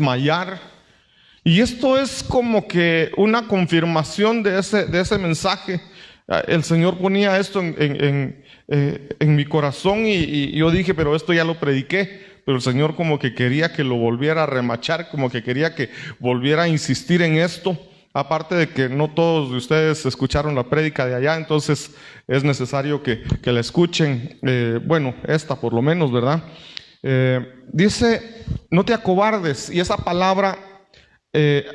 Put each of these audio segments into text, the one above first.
desmayar. Y esto es como que una confirmación de ese mensaje. El Señor ponía esto en mi corazón y yo dije, pero esto ya lo prediqué. Pero el Señor como que quería que lo volviera a remachar, como que quería que volviera a insistir en esto. Aparte de que no todos de ustedes escucharon la prédica de allá, entonces es necesario que la escuchen. Bueno, esta por lo menos, ¿verdad? Dice, no te acobardes. Y esa palabra,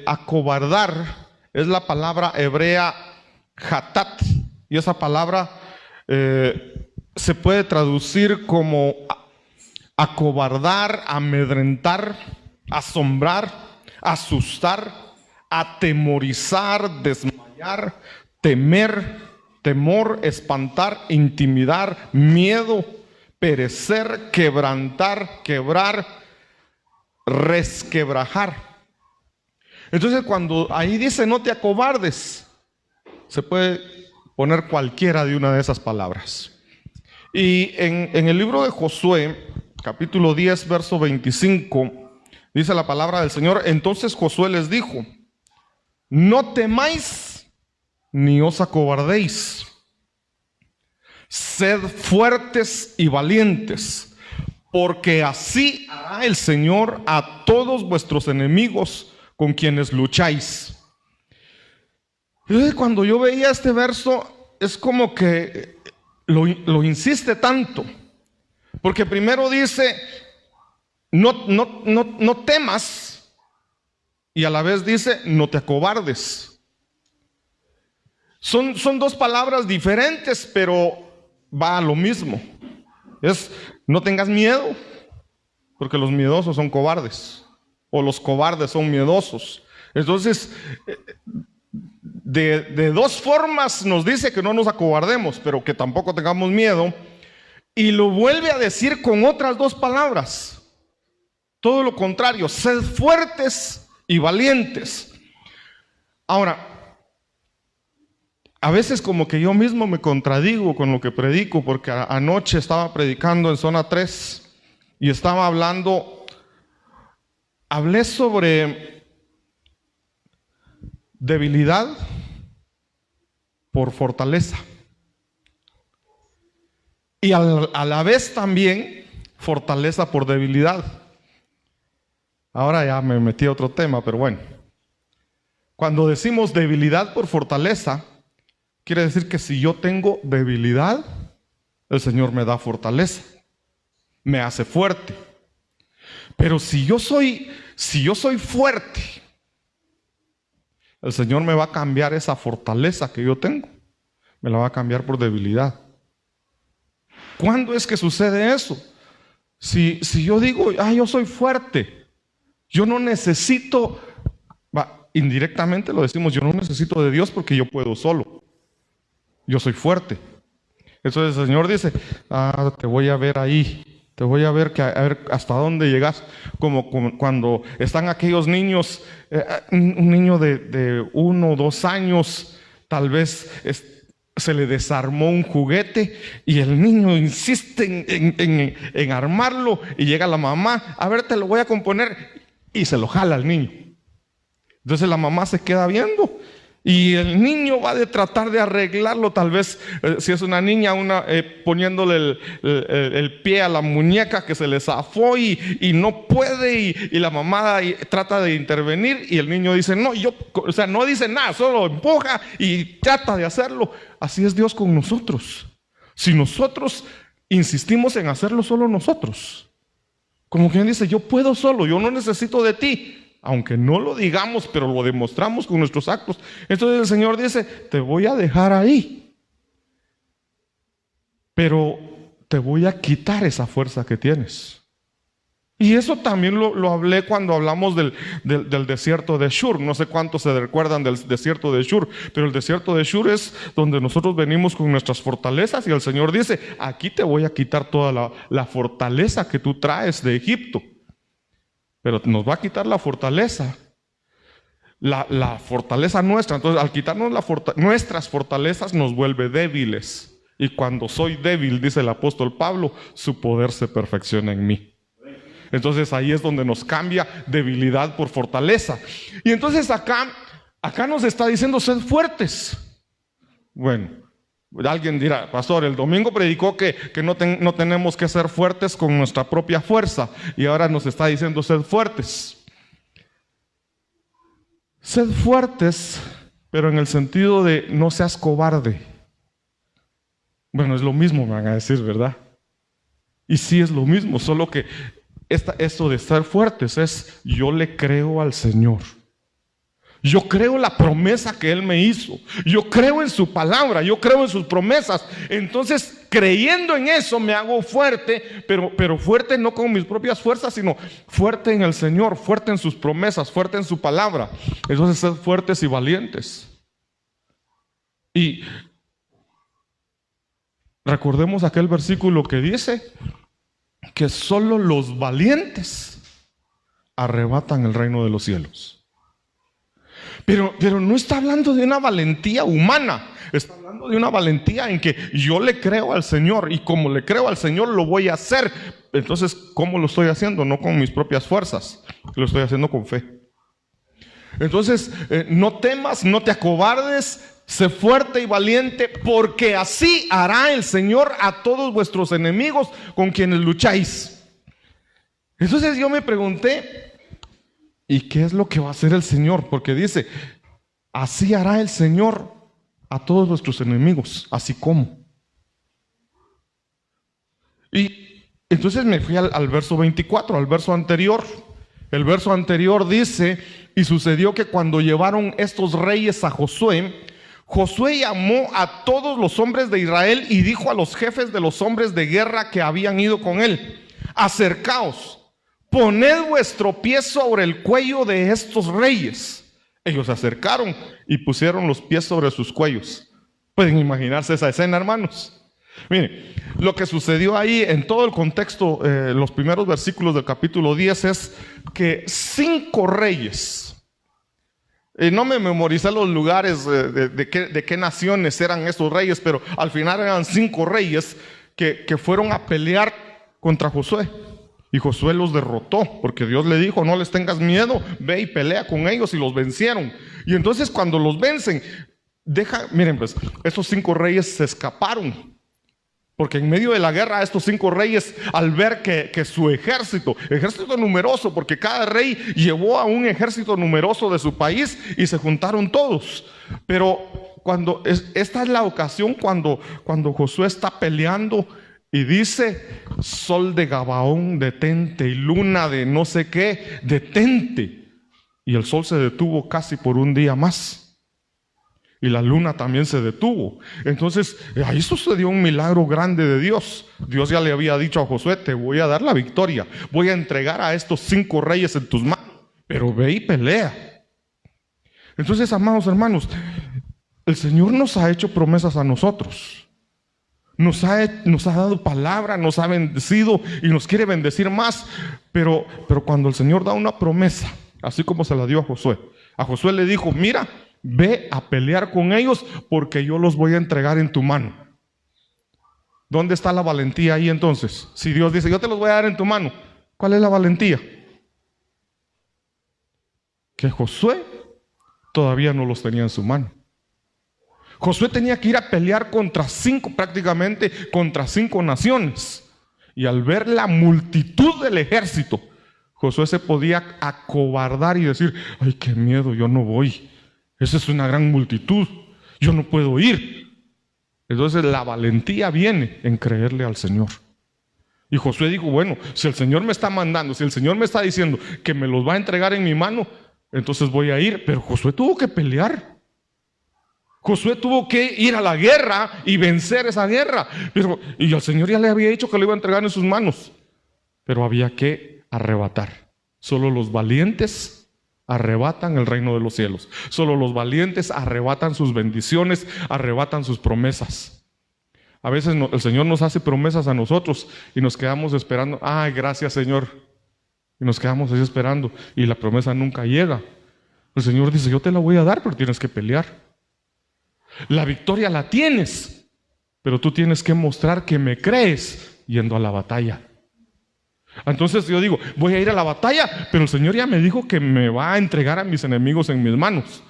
acobardar, es la palabra hebrea hatat. Y esa palabra se puede traducir como acobardar, amedrentar, asombrar, asustar, atemorizar, desmayar, temer, temor, espantar, intimidar, miedo, perecer, quebrantar, quebrar, resquebrajar. Entonces cuando ahí dice no te acobardes, se puede poner cualquiera de una de esas palabras. Y en el libro de Josué, capítulo 10, verso 25, dice la palabra del Señor: entonces Josué les dijo, no temáis ni os acobardéis, sed fuertes y valientes, porque así hará el Señor a todos vuestros enemigos con quienes lucháis. Cuando yo veía este verso, es como que lo insiste tanto, porque primero dice no temas, y a la vez dice no te acobardes. Son dos palabras diferentes, pero va a lo mismo. Es no tengas miedo, porque los miedosos son cobardes, o los cobardes son miedosos. Entonces de dos formas nos dice que no nos acobardemos, pero que tampoco tengamos miedo. Y lo vuelve a decir con otras dos palabras. Todo lo contrario, sed fuertes y valientes. Ahora, a veces como que yo mismo me contradigo con lo que predico, porque anoche estaba predicando en zona 3 y estaba hablé sobre debilidad por fortaleza. Y a la vez también fortaleza por debilidad. Ahora ya me metí a otro tema, pero bueno. Cuando decimos debilidad por fortaleza, quiere decir que si yo tengo debilidad, el Señor me da fortaleza, me hace fuerte. Pero si yo soy fuerte, el Señor me va a cambiar esa fortaleza que yo tengo, me la va a cambiar por debilidad. ¿Cuándo es que sucede eso? Si yo digo, yo soy fuerte, yo no necesito, indirectamente lo decimos, yo no necesito de Dios porque yo puedo solo. Yo soy fuerte. Entonces el Señor dice, te voy a ver ahí, te voy a ver hasta dónde llegas. Como cuando están aquellos niños, un niño de 1 o 2 años, tal vez se le desarmó un juguete y el niño insiste en armarlo, y llega la mamá, a ver, te lo voy a componer, y se lo jala al niño. Entonces la mamá se queda viendo y el niño va a tratar de arreglarlo, tal vez si es una niña, poniéndole el pie a la muñeca que se le zafó y no puede, y la mamá trata de intervenir y el niño dice no, no dice nada, solo empuja y trata de hacerlo. Así es Dios con nosotros. Si nosotros insistimos en hacerlo solo nosotros, como quien dice, yo puedo solo, yo no necesito de ti. Aunque no lo digamos, pero lo demostramos con nuestros actos. Entonces el Señor dice, te voy a dejar ahí, pero te voy a quitar esa fuerza que tienes. Y eso también lo hablé cuando hablamos del desierto de Shur. No sé cuántos se recuerdan del desierto de Shur, pero el desierto de Shur es donde nosotros venimos con nuestras fortalezas y el Señor dice, aquí te voy a quitar toda la fortaleza que tú traes de Egipto. Pero nos va a quitar la fortaleza, la fortaleza nuestra. Entonces, al quitarnos nuestras fortalezas, nos vuelve débiles. Y cuando soy débil, dice el apóstol Pablo, su poder se perfecciona en mí. Entonces ahí es donde nos cambia debilidad por fortaleza. Y entonces acá nos está diciendo, sed fuertes. Bueno, alguien dirá, pastor, el domingo predicó que no tenemos que ser fuertes con nuestra propia fuerza, y ahora nos está diciendo, sed fuertes. Sed fuertes, pero en el sentido de no seas cobarde. Bueno, es lo mismo, me van a decir, ¿verdad? Y sí es lo mismo, solo que esto de ser fuertes es, yo le creo al Señor. Yo creo la promesa que Él me hizo. Yo creo en su palabra, yo creo en sus promesas. Entonces, creyendo en eso, me hago fuerte, pero fuerte no con mis propias fuerzas, sino fuerte en el Señor, fuerte en sus promesas, fuerte en su palabra. Entonces, sed fuertes y valientes. Y recordemos aquel versículo que dice que solo los valientes arrebatan el reino de los cielos. Pero no está hablando de una valentía humana, está hablando de una valentía en que yo le creo al Señor, y como le creo al Señor lo voy a hacer. Entonces, ¿cómo lo estoy haciendo? No con mis propias fuerzas, lo estoy haciendo con fe. Entonces, no temas, no te acobardes, sé fuerte y valiente, porque así hará el Señor a todos vuestros enemigos con quienes lucháis. Entonces yo me pregunté, ¿y qué es lo que va a hacer el Señor? Porque dice, así hará el Señor a todos vuestros enemigos. ¿Así como? Y entonces me fui al verso 24, al verso anterior. El verso anterior dice, y sucedió que cuando llevaron estos reyes a Josué, Josué llamó a todos los hombres de Israel y dijo a los jefes de los hombres de guerra que habían ido con él, acercaos, poned vuestro pie sobre el cuello de estos reyes. Ellos se acercaron y pusieron los pies sobre sus cuellos. Pueden imaginarse esa escena, hermanos. Miren, lo que sucedió ahí en todo el contexto, los primeros versículos del capítulo 10 es que 5 reyes, no me memoricé los lugares de qué naciones eran estos reyes, pero al final eran 5 reyes que fueron a pelear contra Josué. Y Josué los derrotó, porque Dios le dijo, no les tengas miedo, ve y pelea con ellos, y los vencieron. Y entonces cuando los vencen, miren pues, estos 5 reyes se escaparon. Porque en medio de la guerra, estos 5 reyes, al ver que su ejército numeroso, porque cada rey llevó a un ejército numeroso de su país y se juntaron todos. Pero esta es la ocasión cuando Josué está peleando y dice, sol de Gabaón, detente, y luna de no sé qué, detente. Y el sol se detuvo casi por un día más. Y la luna también se detuvo. Entonces, ahí sucedió un milagro grande de Dios. Dios ya le había dicho a Josué, te voy a dar la victoria. Voy a entregar a estos 5 reyes en tus manos. Pero ve y pelea. Entonces, amados hermanos, el Señor nos ha hecho promesas a nosotros. Nos ha dado palabra, nos ha bendecido y nos quiere bendecir más. Pero cuando el Señor da una promesa, así como se la dio a Josué le dijo, mira, ve a pelear con ellos porque yo los voy a entregar en tu mano. ¿Dónde está la valentía ahí entonces? Si Dios dice, yo te los voy a dar en tu mano, ¿cuál es la valentía? Que Josué todavía no los tenía en su mano. Josué tenía que ir a pelear prácticamente contra 5 naciones. Y al ver la multitud del ejército, Josué se podía acobardar y decir, ay, qué miedo, yo no voy. Esa es una gran multitud, yo no puedo ir. Entonces la valentía viene en creerle al Señor. Y Josué dijo, bueno, si el Señor me está mandando, si el Señor me está diciendo que me los va a entregar en mi mano, entonces voy a ir. Pero Josué tuvo que pelear. Josué tuvo que ir a la guerra y vencer esa guerra. Y el Señor ya le había dicho que lo iba a entregar en sus manos. Pero había que arrebatar. Solo los valientes arrebatan el reino de los cielos. Solo los valientes arrebatan sus bendiciones, arrebatan sus promesas. A veces el Señor nos hace promesas a nosotros y nos quedamos esperando. Ay, gracias, Señor. Y nos quedamos así esperando y la promesa nunca llega. El Señor dice, yo te la voy a dar, pero tienes que pelear. La victoria la tienes, pero tú tienes que mostrar que me crees yendo a la batalla. Entonces yo digo, voy a ir a la batalla, pero el Señor ya me dijo que me va a entregar a mis enemigos en mis manos.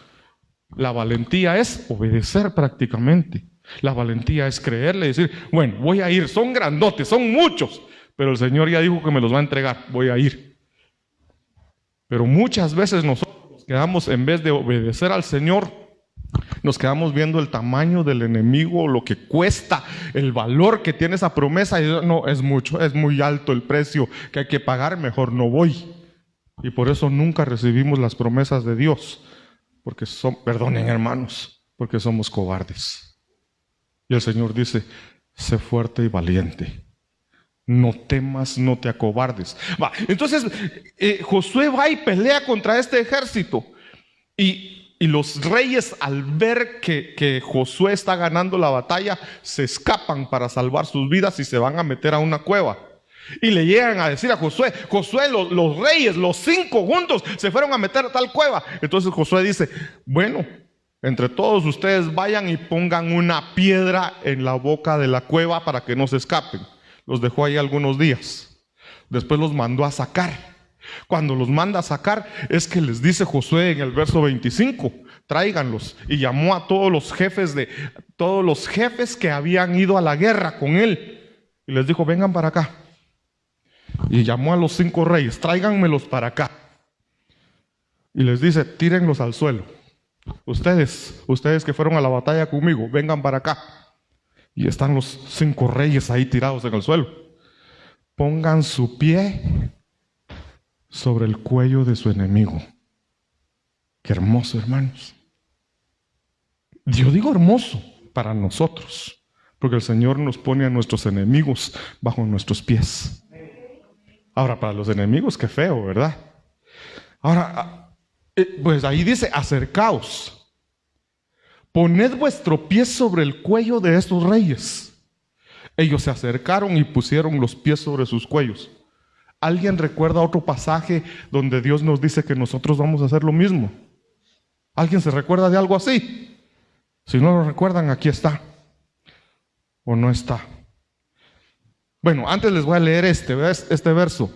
La valentía es obedecer prácticamente. La valentía es creerle y decir, bueno, voy a ir, son grandotes, son muchos, pero el Señor ya dijo que me los va a entregar, voy a ir. Pero muchas veces nosotros nos quedamos, en vez de obedecer al Señor, nos quedamos viendo el tamaño del enemigo, lo que cuesta, el valor que tiene esa promesa, y no, es mucho, es muy alto el precio que hay que pagar, mejor no voy. Y por eso nunca recibimos las promesas de Dios, porque perdonen hermanos, porque somos cobardes. Y el Señor dice, sé fuerte y valiente. No temas, no te acobardes. Entonces, Josué va y pelea contra este ejército. Y los reyes, al ver que Josué está ganando la batalla, se escapan para salvar sus vidas y se van a meter a una cueva. Y le llegan a decir a Josué, los reyes, los 5 juntos, se fueron a meter a tal cueva. Entonces Josué dice, bueno, entre todos ustedes vayan y pongan una piedra en la boca de la cueva para que no se escapen. Los dejó ahí algunos días. Después los mandó a sacar. Cuando los manda a sacar, es que les dice Josué en el verso 25, tráiganlos. Y llamó a todos los jefes que habían ido a la guerra con él. Y les dijo, vengan para acá. Y llamó a los 5 reyes, tráiganmelos para acá. Y les dice, tírenlos al suelo. Ustedes que fueron a la batalla conmigo, vengan para acá. Y están los 5 reyes ahí tirados en el suelo. Pongan su pie sobre el cuello de su enemigo. Qué hermoso, hermanos. Yo digo hermoso para nosotros, porque el Señor nos pone a nuestros enemigos bajo nuestros pies. Ahora, para los enemigos, qué feo, ¿verdad? Ahora, pues ahí dice, acercaos, poned vuestro pie sobre el cuello de estos reyes. Ellos se acercaron y pusieron los pies sobre sus cuellos. ¿Alguien recuerda otro pasaje donde Dios nos dice que nosotros vamos a hacer lo mismo? ¿Alguien se recuerda de algo así? Si no lo recuerdan, aquí está. ¿O no está? Bueno, antes les voy a leer este verso,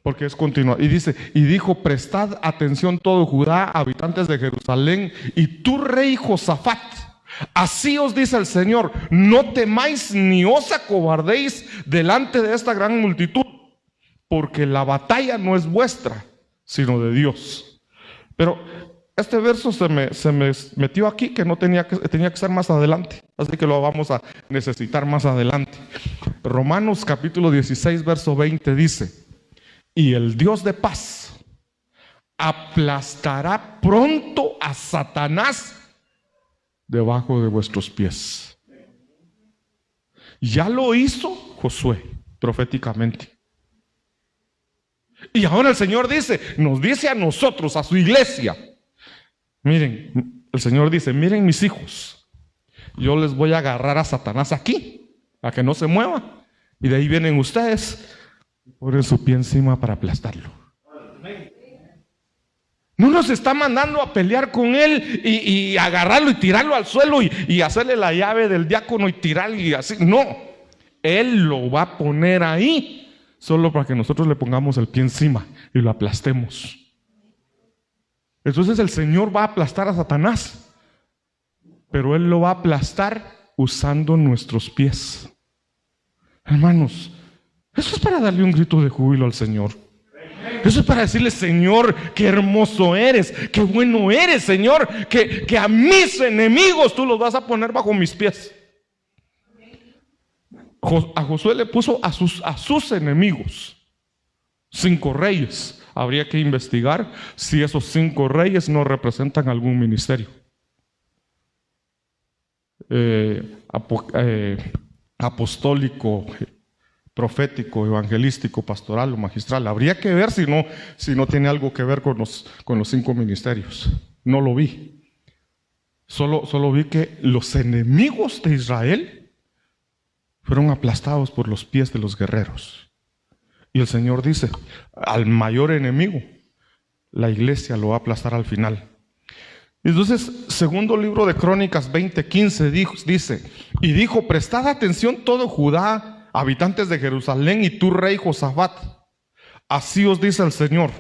porque es continuo. Y dice, y dijo, prestad atención todo Judá, habitantes de Jerusalén, y tú, rey Josafat. Así os dice el Señor, no temáis ni os acobardéis delante de esta gran multitud, porque la batalla no es vuestra, sino de Dios. Pero este verso se me metió aquí, que tenía que ser más adelante, así que lo vamos a necesitar más adelante. Romanos capítulo 16, verso 20 dice, y el Dios de paz aplastará pronto a Satanás debajo de vuestros pies. Ya lo hizo Josué proféticamente. Y ahora el Señor nos dice a nosotros, a su iglesia, miren, el Señor dice, miren mis hijos, yo les voy a agarrar a Satanás aquí, a que no se mueva, y de ahí vienen ustedes, ponen su pie encima para aplastarlo. No nos está mandando a pelear con él y agarrarlo y tirarlo al suelo y hacerle la llave del diácono y tirarlo y así. No, él lo va a poner ahí solo para que nosotros le pongamos el pie encima y lo aplastemos. Entonces el Señor va a aplastar a Satanás, pero Él lo va a aplastar usando nuestros pies. Hermanos, eso es para darle un grito de júbilo al Señor. Eso es para decirle, Señor, qué hermoso eres, qué bueno eres, Señor, que a mis enemigos tú los vas a poner bajo mis pies. A Josué le puso a sus enemigos 5 reyes. Habría que investigar si esos 5 reyes no representan algún ministerio apostólico, profético, evangelístico, pastoral o magistral. Habría que ver si no tiene algo que ver con los 5 ministerios. No lo vi. Solo vi que los enemigos de Israel fueron aplastados por los pies de los guerreros. Y el Señor dice, al mayor enemigo, la iglesia lo va a aplastar al final. Entonces, segundo libro de Crónicas 20:15 dice, y dijo, prestad atención todo Judá, habitantes de Jerusalén y tú, rey Josafat, así os dice el Señor: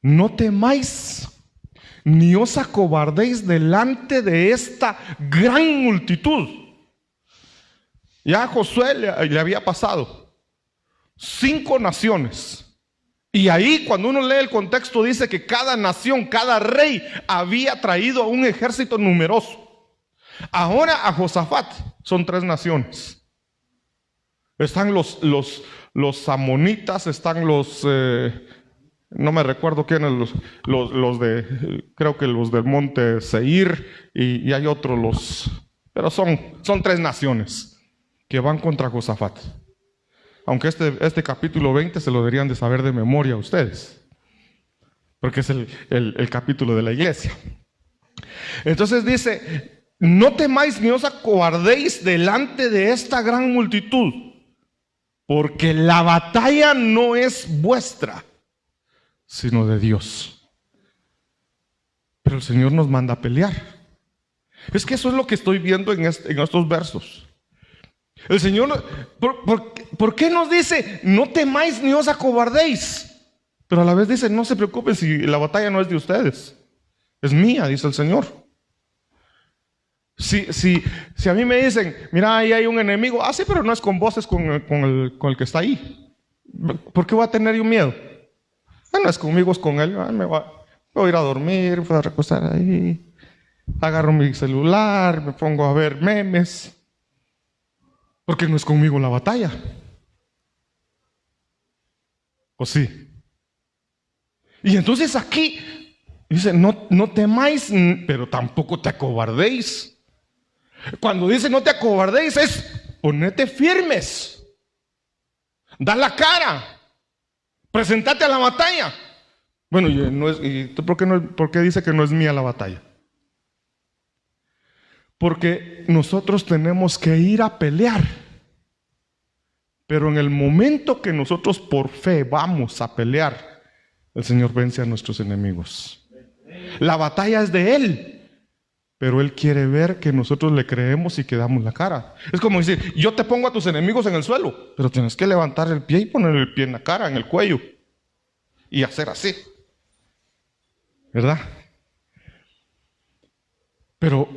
no temáis ni os acobardéis delante de esta gran multitud. Ya a Josué le había pasado 5 naciones. Y ahí, cuando uno lee el contexto, dice que cada nación, cada rey había traído a un ejército numeroso. Ahora a Josafat son 3 naciones. Están los amonitas, están los, no me recuerdo quiénes, los de, creo que los del monte Seir, y hay otros, pero son 3 naciones que van contra Josafat. Aunque este capítulo 20 se lo deberían de saber de memoria a ustedes, porque es el capítulo de la iglesia. Entonces dice: no temáis ni os acobardéis delante de esta gran multitud, porque la batalla no es vuestra, sino de Dios. Pero el Señor nos manda a pelear. Es que eso es lo que estoy viendo en estos versos. El Señor, ¿por qué nos dice no temáis ni os acobardéis? Pero a la vez dice: no se preocupen si la batalla no es de ustedes, es mía, dice el Señor. Si a mí me dicen: mira, ahí hay un enemigo, sí, pero no es con vos, es con el que está ahí. ¿Por qué voy a tener yo miedo? No es conmigo, es con él. Me voy a ir a dormir, me voy a recostar ahí, agarro mi celular, me pongo a ver memes. Porque no es conmigo la batalla. ¿O sí? Y entonces aquí dice: no temáis, pero tampoco te acobardéis. Cuando dice no te acobardéis, es ponete firmes, da la cara, presentate a la batalla. Bueno, ¿y por qué dice que no es mía la batalla? Porque nosotros tenemos que ir a pelear. Pero en el momento que nosotros por fe vamos a pelear, el Señor vence a nuestros enemigos. La batalla es de Él, pero Él quiere ver que nosotros le creemos y que damos la cara. Es como decir: yo te pongo a tus enemigos en el suelo, pero tienes que levantar el pie y poner el pie en la cara, en el cuello, y hacer así, ¿verdad? Pero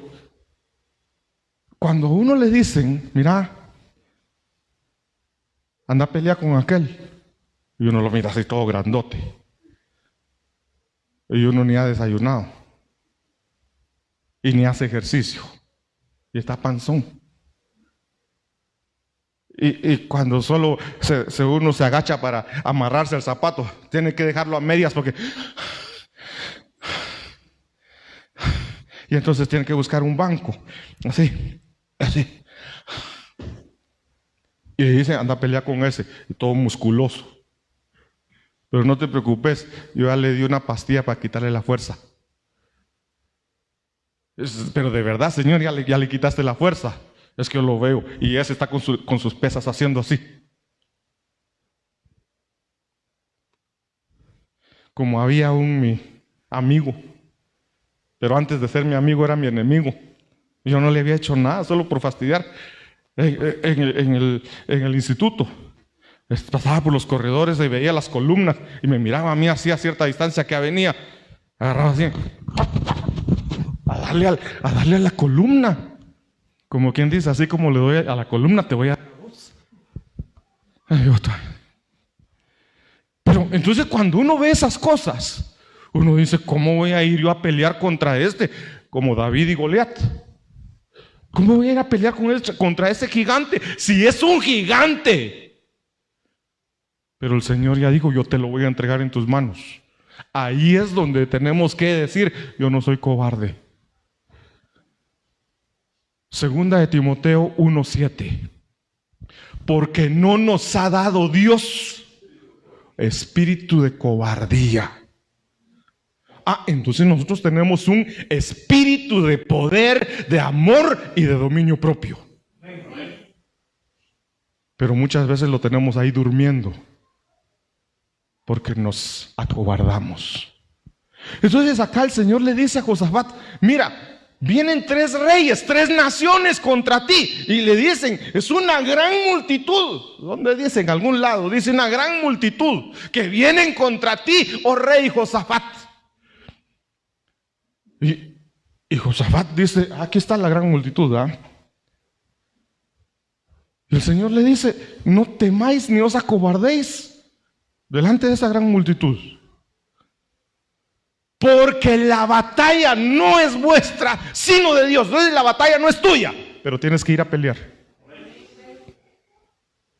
cuando a uno le dicen: mira, anda a pelear con aquel, y uno lo mira así todo grandote, y uno ni ha desayunado, y ni hace ejercicio, y está panzón, y cuando solo uno se agacha para amarrarse el zapato, tiene que dejarlo a medias porque... Y entonces tiene que buscar un banco, así. Y le dice: anda a pelear con ese, y todo musculoso. Pero no te preocupes, yo ya le di una pastilla para quitarle la fuerza. Pero de verdad, Señor, ya le quitaste la fuerza. Es que yo lo veo, y ese está con sus pesas haciendo así. Como había mi amigo, pero antes de ser mi amigo era mi enemigo. Yo no le había hecho nada, solo por fastidiar. En el instituto pasaba por los corredores y veía las columnas y me miraba a mí así a cierta distancia que venía, agarraba así a darle a la columna, como quien dice: así como le doy a la columna, te voy a dar a vos. Pero entonces cuando uno ve esas cosas, uno dice: ¿cómo voy a ir yo a pelear contra como David y Goliat? ¿Cómo voy a ir a pelear contra ese gigante? Si es un gigante. Pero el Señor ya dijo: yo te lo voy a entregar en tus manos. Ahí es donde tenemos que decir: yo no soy cobarde. Segunda de Timoteo 1:7. Porque no nos ha dado Dios espíritu de cobardía. Entonces nosotros tenemos un espíritu de poder, de amor y de dominio propio. Pero muchas veces lo tenemos ahí durmiendo, porque nos acobardamos. Entonces acá el Señor le dice a Josafat: mira, Vienen 3 reyes, 3 naciones contra ti. Y le dicen, es una gran multitud. ¿Dónde dice? En algún lado. Dice una gran multitud que vienen contra ti, oh rey Josafat. Y Josafat dice, aquí está la gran multitud. Y el Señor le dice, no temáis ni os acobardéis delante de esa gran multitud. Porque la batalla no es vuestra, sino de Dios. Entonces la batalla no es tuya, pero tienes que ir a pelear.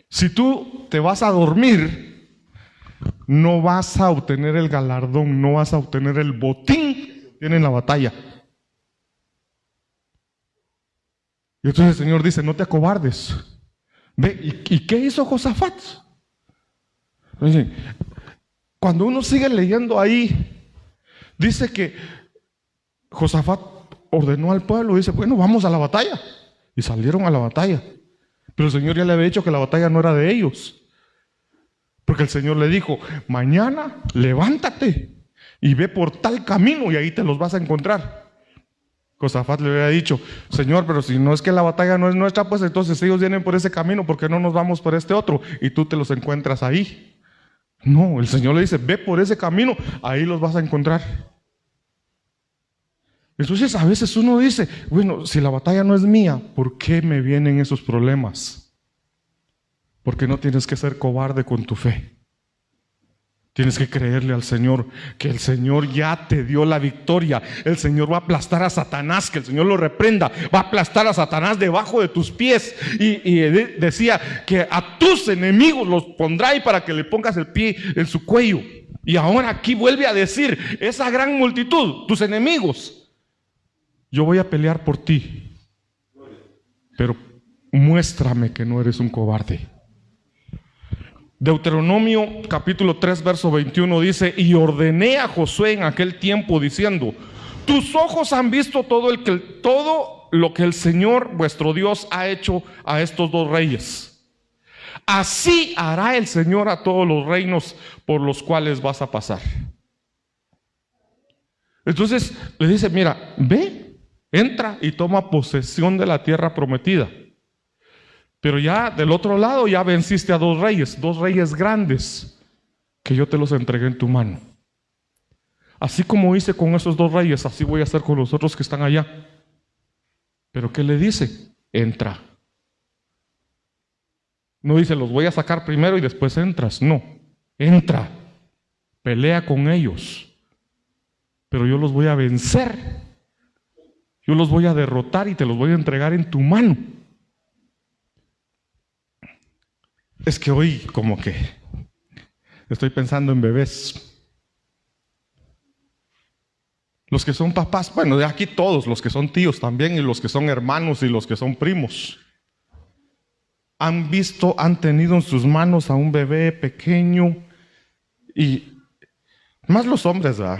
Si tú te vas a dormir, no vas a obtener el galardón, no vas a obtener el botín que tiene en la batalla. Y entonces el Señor dice, no te acobardes. Ve, ¿y qué hizo Josafat? Cuando uno sigue leyendo ahí, dice que Josafat ordenó al pueblo, dice, bueno, vamos a la batalla. Y salieron a la batalla. Pero el Señor ya le había dicho que la batalla no era de ellos. Porque el Señor le dijo, mañana levántate y ve por tal camino y ahí te los vas a encontrar. Josafat le había dicho, Señor, pero si no es que la batalla no es nuestra, pues entonces ellos vienen por ese camino, ¿por qué no nos vamos por este otro? Y tú te los encuentras ahí. No, el Señor le dice, ve por ese camino, ahí los vas a encontrar. Entonces a veces uno dice, bueno, si la batalla no es mía, ¿por qué me vienen esos problemas? Porque no tienes que ser cobarde con tu fe. Tienes que creerle al Señor, que el Señor ya te dio la victoria. El Señor va a aplastar a Satanás, que el Señor lo reprenda. Va a aplastar a Satanás debajo de tus pies. Y decía que a tus enemigos los pondrá ahí para que le pongas el pie en su cuello. Y ahora aquí vuelve a decir, esa gran multitud, tus enemigos, yo voy a pelear por ti. Pero muéstrame que no eres un cobarde. Deuteronomio capítulo 3 verso 21 dice, y ordené a Josué en aquel tiempo diciendo, tus ojos han visto todo lo que el Señor vuestro Dios ha hecho a estos 2 reyes. Así hará el Señor a todos los reinos por los cuales vas a pasar. Entonces le dice, mira, ve, entra y toma posesión de la tierra prometida. Pero ya del otro lado ya venciste a 2 reyes grandes, que yo te los entregué en tu mano. Así como hice con esos 2 reyes, así voy a hacer con los otros que están allá. Pero ¿qué le dice? Entra. No dice, los voy a sacar primero y después entras. No, entra, pelea con ellos. Pero yo los voy a vencer. Yo los voy a derrotar y te los voy a entregar en tu mano. Es que hoy como que estoy pensando en bebés. Los que son papás, bueno, de aquí todos, los que son tíos también, y los que son hermanos y los que son primos, han tenido en sus manos a un bebé pequeño, y más los hombres, ¿verdad?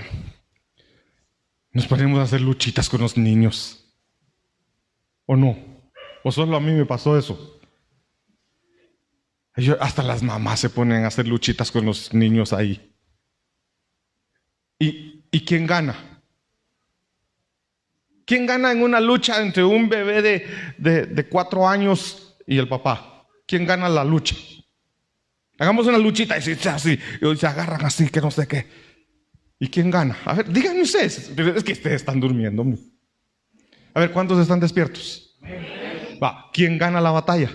Nos ponemos a hacer luchitas con los niños. ¿O no? ¿O solo a mí me pasó eso? Hasta las mamás se ponen a hacer luchitas con los niños ahí. ¿Y quién gana? ¿Quién gana en una lucha entre un bebé de 4 años y el papá? ¿Quién gana la lucha? Hagamos una luchita y se agarran así, que no sé qué. ¿Y quién gana? A ver, díganme ustedes. Es que ustedes están durmiendo. A ver, ¿cuántos están despiertos? Va, ¿quién gana la batalla?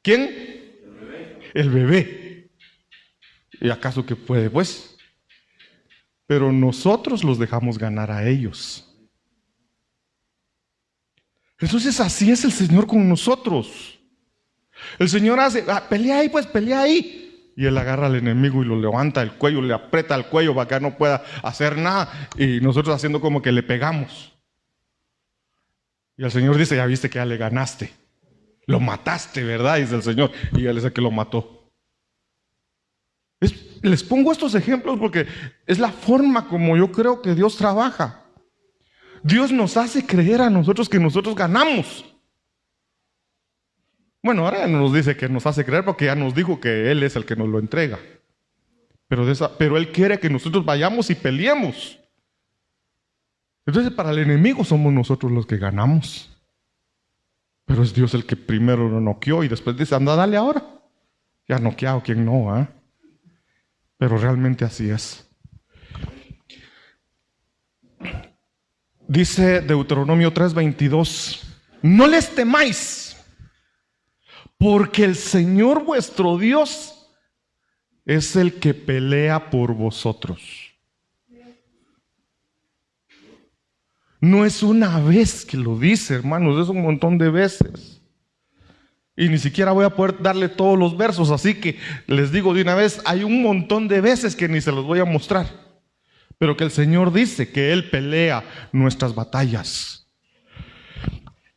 ¿Quién? El bebé. ¿Y acaso qué puede? Pues. Pero nosotros los dejamos ganar a ellos. Entonces así es el Señor con nosotros. El Señor hace, pelea ahí, pues pelea ahí. Y Él agarra al enemigo y lo levanta el cuello, le aprieta el cuello para que no pueda hacer nada. Y nosotros haciendo como que le pegamos. Y el Señor dice, ya viste que ya le ganaste. Lo mataste, ¿verdad? Dice el Señor. Y Él es el que lo mató. Les pongo estos ejemplos porque es la forma como yo creo que Dios trabaja. Dios nos hace creer a nosotros que nosotros ganamos. Bueno, ahora no nos dice que nos hace creer porque ya nos dijo que Él es el que nos lo entrega. Pero Él quiere que nosotros vayamos y peleemos. Entonces para el enemigo somos nosotros los que ganamos. Pero es Dios el que primero lo noqueó y después dice, anda, dale ahora. Ya noqueado, ¿quién no? ¿Eh? Pero realmente así es. Dice Deuteronomio 3:22, no les temáis, porque el Señor vuestro Dios es el que pelea por vosotros. No es una vez que lo dice, hermanos, es un montón de veces. Y ni siquiera voy a poder darle todos los versos, así que les digo de una vez, hay un montón de veces que ni se los voy a mostrar. Pero que el Señor dice que Él pelea nuestras batallas.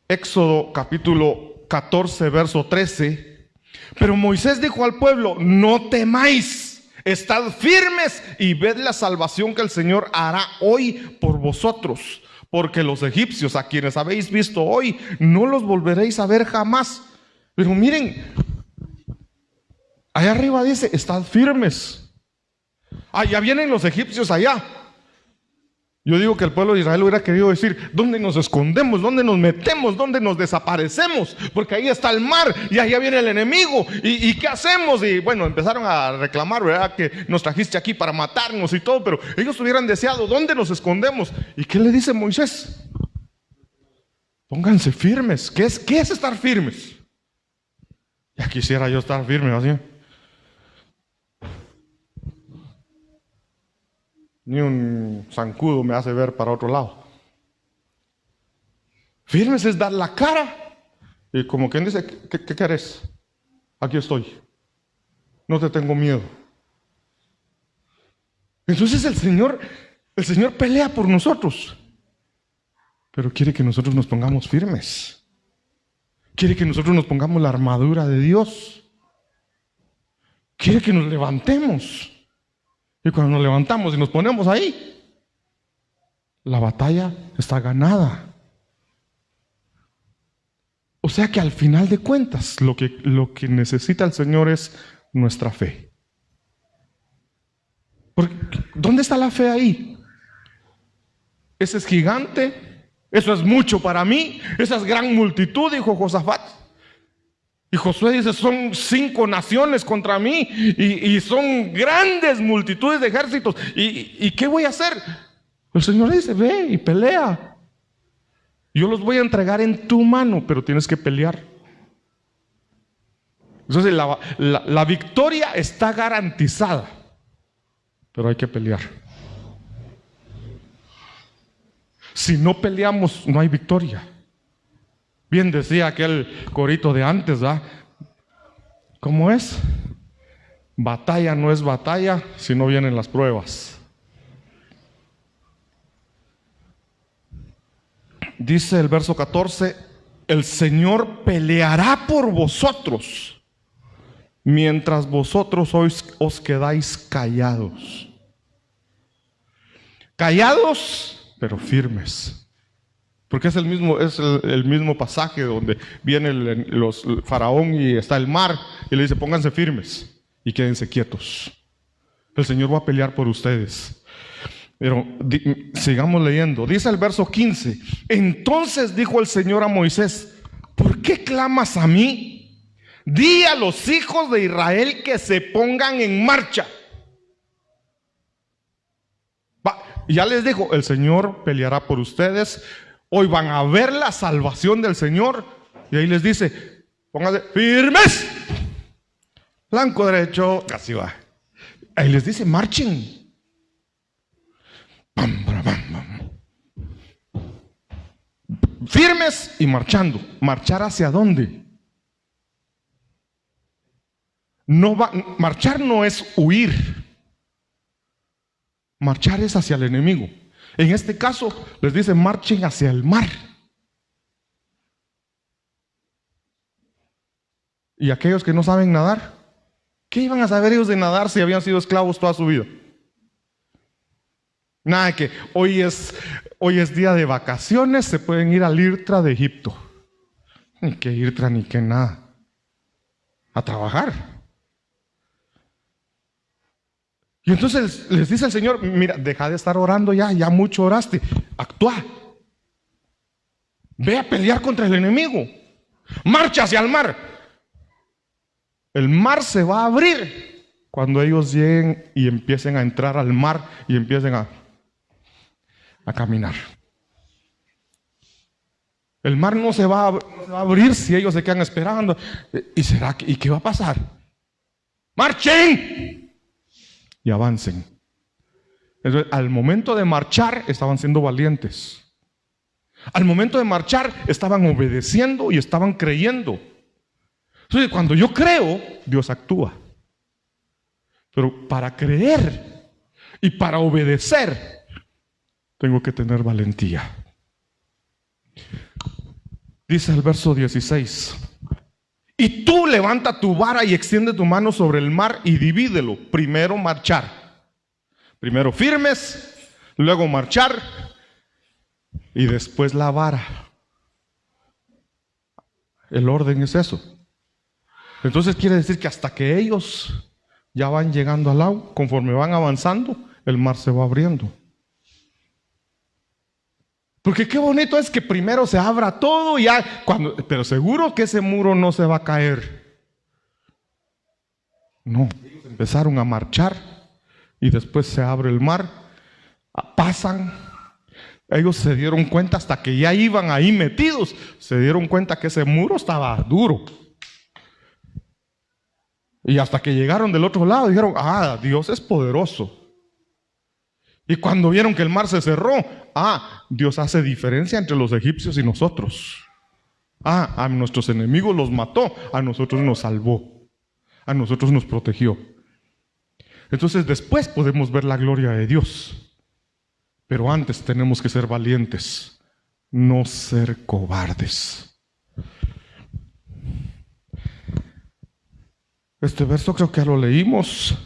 Éxodo capítulo 14, verso 13. Pero Moisés dijo al pueblo, no temáis, estad firmes y ved la salvación que el Señor hará hoy por vosotros. Porque los egipcios a quienes habéis visto hoy, no los volveréis a ver jamás. Pero miren, allá arriba dice, estad firmes. Ya vienen los egipcios allá. Yo digo que el pueblo de Israel hubiera querido decir, ¿dónde nos escondemos? ¿Dónde nos metemos? ¿Dónde nos desaparecemos? Porque ahí está el mar y allá viene el enemigo. ¿Y qué hacemos? Y bueno, empezaron a reclamar, ¿verdad? Que nos trajiste aquí para matarnos y todo, pero ellos hubieran deseado, ¿dónde nos escondemos? ¿Y qué le dice Moisés? Pónganse firmes. ¿Qué es estar firmes? Ya quisiera yo estar firme, así. Ni un zancudo me hace ver para otro lado. Firmes es dar la cara. Y como quien dice, ¿qué querés? Aquí estoy. No te tengo miedo. Entonces el Señor pelea por nosotros. Pero quiere que nosotros nos pongamos firmes. Quiere que nosotros nos pongamos la armadura de Dios. Quiere que nos levantemos. Y cuando nos levantamos y nos ponemos ahí, la batalla está ganada. O sea que al final de cuentas, lo que necesita el Señor es nuestra fe. Porque, ¿dónde está la fe ahí? Ese es gigante, eso es mucho para mí, esa es gran multitud, dijo Josafat. Y Josué dice, son 5 naciones contra mí y son grandes multitudes de ejércitos. ¿Y qué voy a hacer? El Señor dice, ve y pelea. Yo los voy a entregar en tu mano, pero tienes que pelear. Entonces la victoria está garantizada, pero hay que pelear. Si no peleamos, no hay victoria. Bien decía aquel corito de antes, ¿verdad? ¿Cómo es? Batalla no es batalla si no vienen las pruebas. Dice el verso 14, el Señor peleará por vosotros, mientras vosotros os quedáis callados. Callados, pero firmes. Porque es el mismo pasaje donde viene el faraón y está el mar y le dice, pónganse firmes y quédense quietos. El Señor va a pelear por ustedes. Pero sigamos leyendo. Dice el verso 15, entonces dijo el Señor a Moisés, ¿por qué clamas a mí? Di a los hijos de Israel que se pongan en marcha. Ya les dijo, el Señor peleará por ustedes. Hoy van a ver la salvación del Señor. Y ahí les dice, pónganse firmes. Blanco, derecho, casi va. Ahí les dice, marchen. Firmes y marchando. ¿Marchar hacia dónde? Marchar no es huir. Marchar es hacia el enemigo. En este caso, les dice, marchen hacia el mar. Y aquellos que no saben nadar, ¿qué iban a saber ellos de nadar si habían sido esclavos toda su vida? Nada, que hoy es día de vacaciones, se pueden ir al IRTRA de Egipto. Ni que IRTRA, ni que nada. A trabajar. Y entonces les dice el Señor: mira, deja de estar orando ya mucho oraste, actúa. Ve a pelear contra el enemigo. Marcha hacia el mar. El mar se va a abrir cuando ellos lleguen y empiecen a entrar al mar y empiecen a caminar. El mar no se va a abrir si ellos se quedan esperando. ¿Y qué va a pasar? ¡Marchen! Y avancen. Entonces, al momento de marchar, estaban siendo valientes. Al momento de marchar, estaban obedeciendo y estaban creyendo. Entonces, cuando yo creo, Dios actúa. Pero para creer y para obedecer, tengo que tener valentía. Dice el verso 16: y tú levanta tu vara y extiende tu mano sobre el mar y divídelo. Primero marchar. Primero firmes, luego marchar y después la vara. El orden es eso. Entonces quiere decir que hasta que ellos ya van llegando al lago, conforme van avanzando, el mar se va abriendo. Porque qué bonito es que primero se abra todo y ya, pero seguro que ese muro no se va a caer. No, ellos empezaron a marchar y después se abre el mar, pasan. Ellos se dieron cuenta, hasta que ya iban ahí metidos, se dieron cuenta que ese muro estaba duro. Y hasta que llegaron del otro lado dijeron: Dios es poderoso. Y cuando vieron que el mar se cerró, Dios hace diferencia entre los egipcios y nosotros. A nuestros enemigos los mató, a nosotros nos salvó, a nosotros nos protegió. Entonces después podemos ver la gloria de Dios. Pero antes tenemos que ser valientes, no ser cobardes. Este verso creo que ya lo leímos.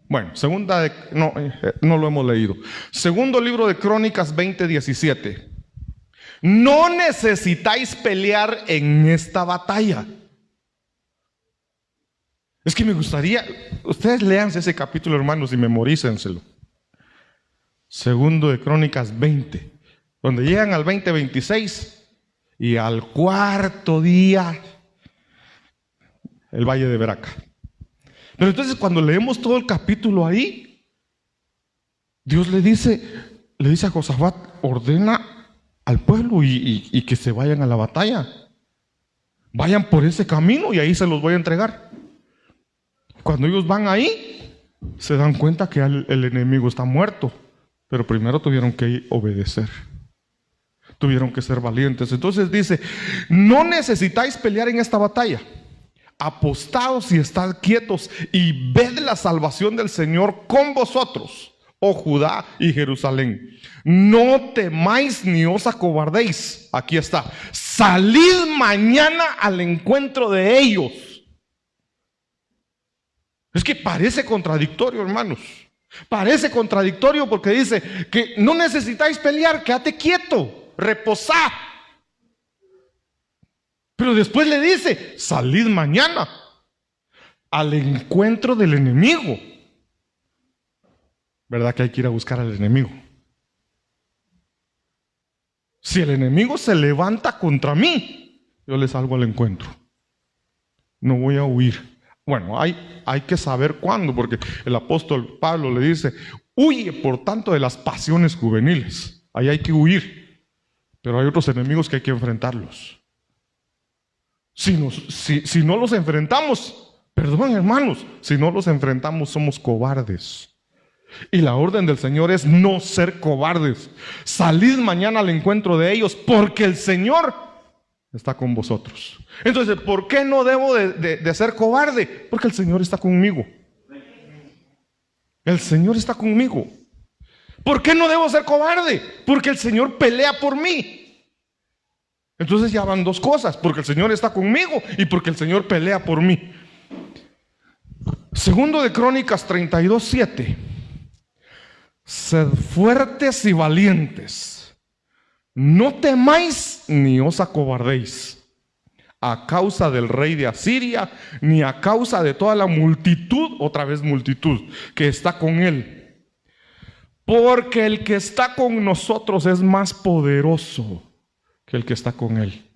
Bueno, no lo hemos leído. Segundo libro de Crónicas 20:17. No necesitáis pelear en esta batalla. Es que me gustaría, ustedes leanse ese capítulo, hermanos, y memorícenselo. Segundo de Crónicas 20, donde llegan al 20:26 y al cuarto día el valle de Beraca. Pero entonces cuando leemos todo el capítulo ahí, Dios le dice a Josafat: ordena al pueblo y que se vayan a la batalla. Vayan por ese camino y ahí se los voy a entregar. Cuando ellos van ahí, se dan cuenta que el enemigo está muerto. Pero primero tuvieron que obedecer. Tuvieron que ser valientes. Entonces dice: no necesitáis pelear en esta batalla. Apostaos y estad quietos y ved la salvación del Señor con vosotros, oh Judá y Jerusalén. No temáis ni os acobardéis. Aquí está: salid mañana al encuentro de ellos. Es que parece contradictorio, hermanos. Parece contradictorio porque dice que no necesitáis pelear, quédate quieto, reposad. Pero después le dice: salid mañana al encuentro del enemigo. ¿Verdad que hay que ir a buscar al enemigo? Si el enemigo se levanta contra mí, yo le salgo al encuentro. No voy a huir. Bueno, hay que saber cuándo, porque el apóstol Pablo le dice: huye por tanto de las pasiones juveniles. Ahí hay que huir. Pero hay otros enemigos que hay que enfrentarlos. Si no los enfrentamos, perdón, hermanos, si no los enfrentamos somos cobardes. Y la orden del Señor es no ser cobardes. Salid mañana al encuentro de ellos, porque el Señor está con vosotros. Entonces, ¿por qué no debo de ser cobarde? Porque el Señor está conmigo. El Señor está conmigo. ¿Por qué no debo ser cobarde? Porque el Señor pelea por mí. Entonces ya van dos cosas: porque el Señor está conmigo y porque el Señor pelea por mí. Segundo de Crónicas 32:7. Sed fuertes y valientes, no temáis ni os acobardéis. a causa del rey de Asiria, ni a causa de toda la multitud, otra vez multitud, que está con él. Porque el que está con nosotros es más poderoso que el que está con él.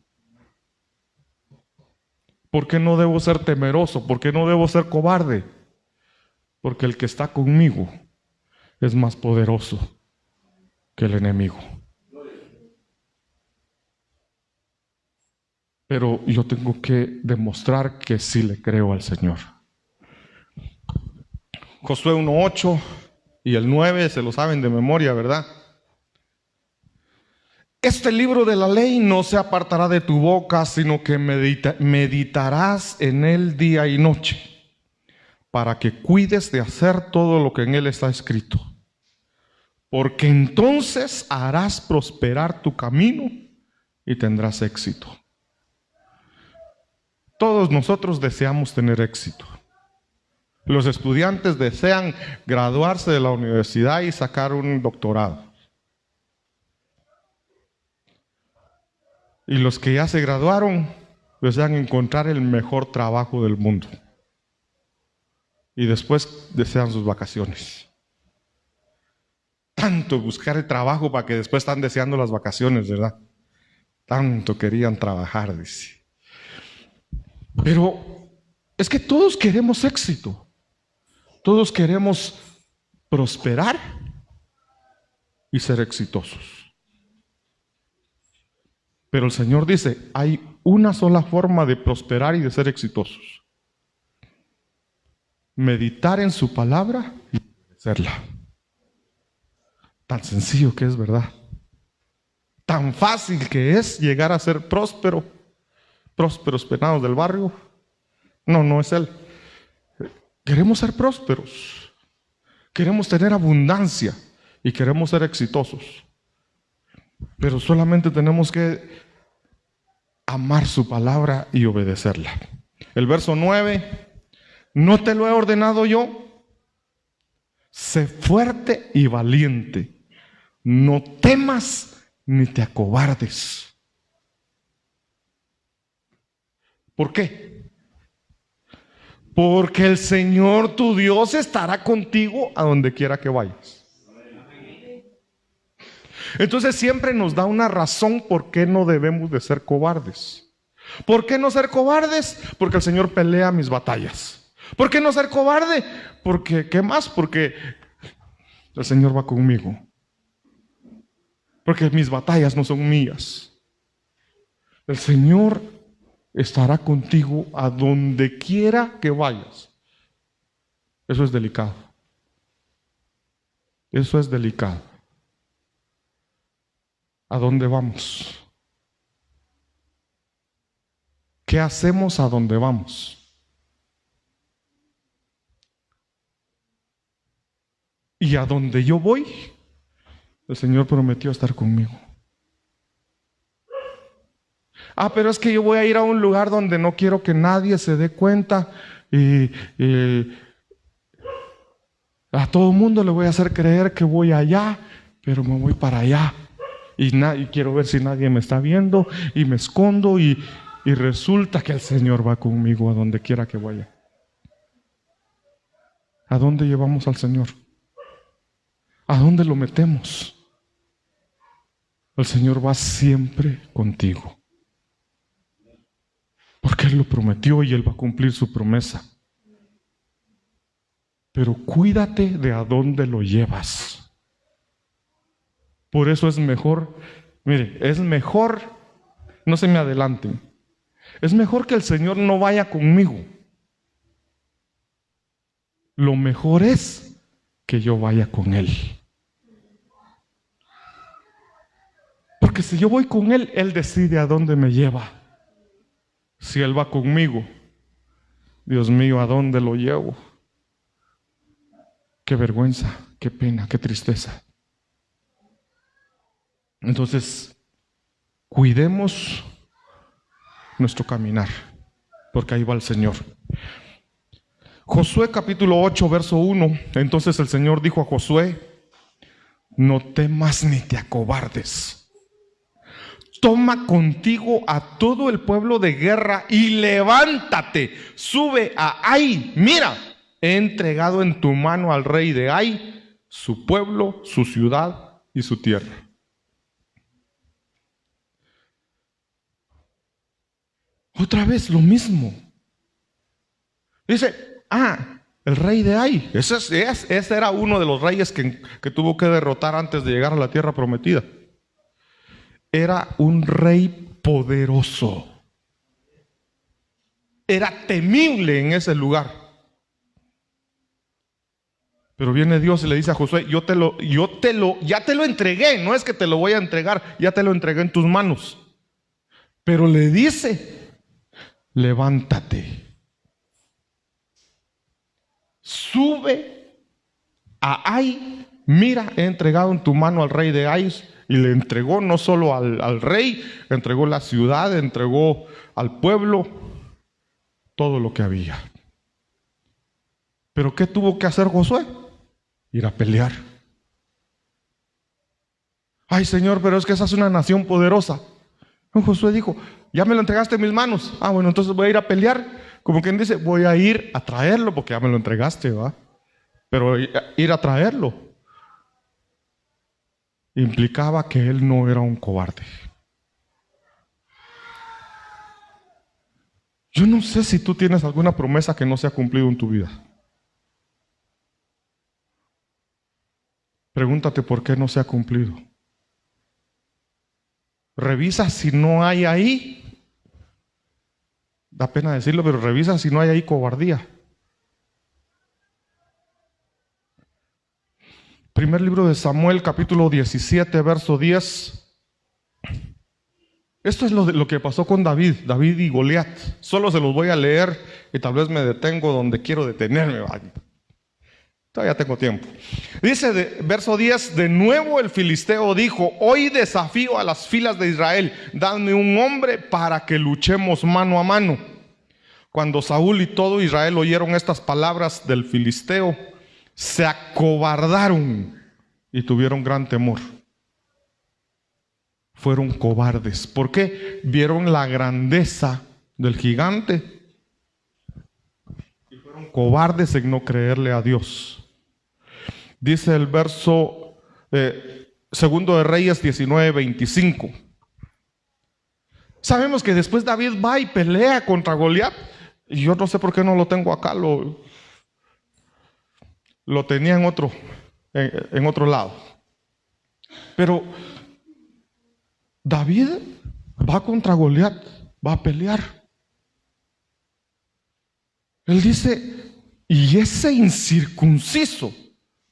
¿Por qué no debo ser temeroso? ¿Por qué no debo ser cobarde? Porque el que está conmigo es más poderoso que el enemigo. Pero yo tengo que demostrar que sí le creo al Señor. Josué 1:8 y el 9 se lo saben de memoria, ¿verdad? Este libro de la ley no se apartará de tu boca, sino que meditarás en él día y noche, para que cuides de hacer todo lo que en él está escrito. Porque entonces harás prosperar tu camino y tendrás éxito. Todos nosotros deseamos tener éxito. Los estudiantes desean graduarse de la universidad y sacar un doctorado. Y los que ya se graduaron desean encontrar el mejor trabajo del mundo. Y después desean sus vacaciones. Tanto buscar el trabajo para que después están deseando las vacaciones, ¿verdad? Tanto querían trabajar, dice. Pero es que todos queremos éxito. Todos queremos prosperar y ser exitosos. Pero el Señor dice, hay una sola forma de prosperar y de ser exitosos. Meditar en su palabra y obedecerla. Tan sencillo que es, ¿verdad? Tan fácil que es llegar a ser próspero. Prósperos penados del barrio. No, no es Él. Queremos ser prósperos. Queremos tener abundancia y queremos ser exitosos. Pero solamente tenemos que amar su palabra y obedecerla. El verso 9. ¿No te lo he ordenado yo? Sé fuerte y valiente. No temas ni te acobardes. ¿Por qué? Porque el Señor tu Dios estará contigo a donde quiera que vayas. Entonces siempre nos da una razón por qué no debemos de ser cobardes. ¿Por qué no ser cobardes? Porque el Señor pelea mis batallas. ¿Por qué no ser cobarde? Porque, ¿qué más? Porque el Señor va conmigo. Porque mis batallas no son mías. El Señor estará contigo a donde quiera que vayas. Eso es delicado. Eso es delicado. ¿A dónde vamos? ¿Qué hacemos a dónde vamos? Y a donde yo voy, el Señor prometió estar conmigo. Pero es que yo voy a ir a un lugar donde no quiero que nadie se dé cuenta y a todo el mundo le voy a hacer creer que voy allá, pero me voy para allá y quiero ver si nadie me está viendo y me escondo y resulta que el Señor va conmigo a donde quiera que vaya. ¿A dónde llevamos al Señor? ¿A dónde lo metemos? El Señor va siempre contigo. Porque Él lo prometió y Él va a cumplir su promesa. Pero cuídate de a dónde lo llevas. Por eso es mejor, mire, es mejor, no se me adelanten, es mejor que el Señor no vaya conmigo. Lo mejor es que yo vaya con Él. Porque si yo voy con Él, Él decide a dónde me lleva. Si Él va conmigo, Dios mío, ¿a dónde lo llevo? Qué vergüenza, qué pena, qué tristeza. Entonces, cuidemos nuestro caminar, porque ahí va el Señor. Josué capítulo 8, verso 1. Entonces el Señor dijo a Josué: no temas ni te acobardes. toma contigo a todo el pueblo de guerra y levántate, sube a Ai. Mira, he entregado en tu mano al rey de Ai, su pueblo, su ciudad y su tierra. Otra vez lo mismo. Dice, el rey de Ai. Ese era uno de los reyes que tuvo que derrotar antes de llegar a la tierra prometida. Era un rey poderoso. Era temible en ese lugar. Pero viene Dios y le dice a Josué, ya te lo entregué. No es que te lo voy a entregar, ya te lo entregué en tus manos. Pero le dice, levántate, sube a Ai. Mira, he entregado en tu mano al rey de Ai. Y le entregó no solo al rey, le entregó la ciudad, le entregó al pueblo, todo lo que había. ¿Pero qué tuvo que hacer Josué? Ir a pelear. Ay, Señor, pero es que esa es una nación poderosa. Josué dijo, ya me lo entregaste en mis manos. Bueno, entonces voy a ir a pelear. Como quien dice, voy a ir a traerlo porque ya me lo entregaste, ¿va? Pero ir a traerlo implicaba que él no era un cobarde. Yo no sé si tú tienes alguna promesa que no se ha cumplido en tu vida. Pregúntate por qué no se ha cumplido. Revisa si no hay ahí, da pena decirlo, pero revisa si no hay ahí cobardía. Primer libro de Samuel, capítulo 17, verso 10. Esto es lo que pasó con David y Goliat. Solo se los voy a leer y tal vez me detengo donde quiero detenerme. Todavía tengo tiempo. Dice, verso 10, de nuevo el filisteo dijo, hoy desafío a las filas de Israel, dadme un hombre para que luchemos mano a mano. Cuando Saúl y todo Israel oyeron estas palabras del filisteo, se acobardaron y tuvieron gran temor. Fueron cobardes. ¿Por qué? Vieron la grandeza del gigante y fueron cobardes en no creerle a Dios. Dice el verso segundo de Reyes 19:25. Sabemos que después David va y pelea contra Goliat. Y yo no sé por qué no lo tengo acá. Lo tenía en otro lado. Pero David va contra Goliat, va a pelear. Él dice, y ese incircunciso,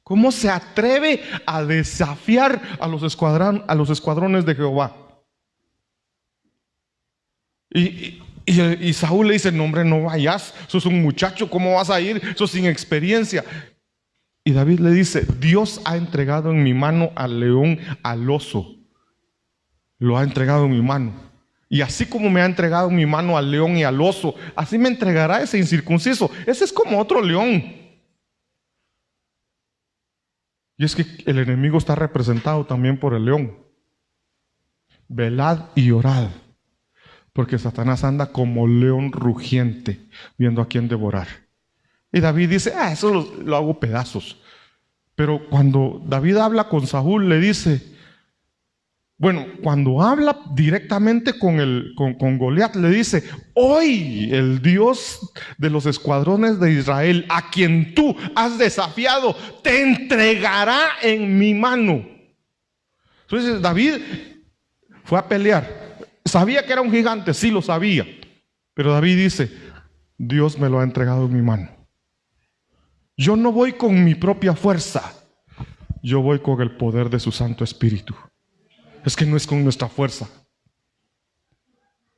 ¿cómo se atreve a desafiar a los escuadrones de Jehová? Y Saúl le dice, no hombre, no vayas, sos un muchacho, ¿cómo vas a ir? Sos sin experiencia. Y David le dice, Dios ha entregado en mi mano al león, al oso. Lo ha entregado en mi mano. Y así como me ha entregado en mi mano al león y al oso, así me entregará ese incircunciso. Ese es como otro león. Y es que el enemigo está representado también por el león. Velad y orad, porque Satanás anda como león rugiente, viendo a quién devorar. Y David dice, eso lo hago pedazos. Pero cuando David habla con Saúl, le dice, cuando habla directamente con Goliat, le dice, hoy el Dios de los escuadrones de Israel, a quien tú has desafiado, te entregará en mi mano. Entonces David fue a pelear. Sabía que era un gigante, sí lo sabía. Pero David dice, Dios me lo ha entregado en mi mano. Yo no voy con mi propia fuerza, yo voy con el poder de su Santo Espíritu. Es que no es con nuestra fuerza,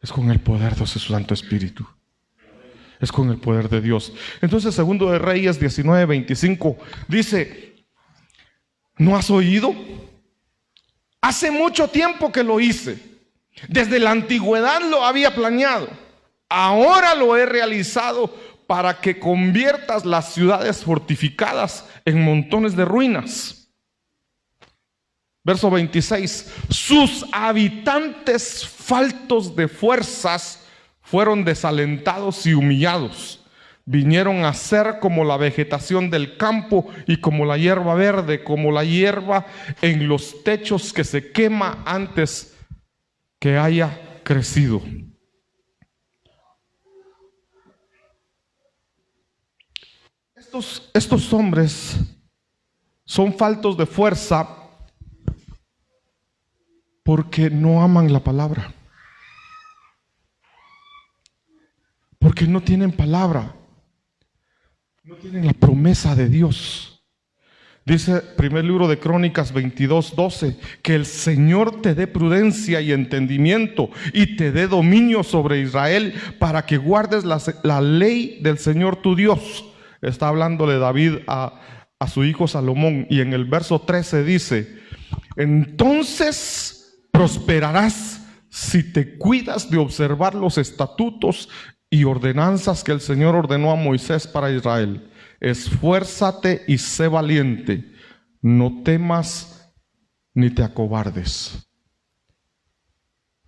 es con el poder de su Santo Espíritu. Es con el poder de Dios. Entonces, segundo de Reyes 19:25 dice, ¿no has oído? Hace mucho tiempo que lo hice. Desde la antigüedad lo había planeado. Ahora lo he realizado para que conviertas las ciudades fortificadas en montones de ruinas. Verso 26, sus habitantes faltos de fuerzas fueron desalentados y humillados. Vinieron a ser como la vegetación del campo y como la hierba verde, como la hierba en los techos que se quema antes que haya crecido. Estos hombres son faltos de fuerza porque no aman la palabra, porque no tienen palabra, no tienen la promesa de Dios. Dice primer libro de Crónicas 22:12, que el Señor te dé prudencia y entendimiento y te dé dominio sobre Israel para que guardes la ley del Señor tu Dios. Está hablándole David a su hijo Salomón, y en el verso 13 dice: entonces prosperarás si te cuidas de observar los estatutos y ordenanzas que el Señor ordenó a Moisés para Israel. Esfuérzate y sé valiente, no temas ni te acobardes.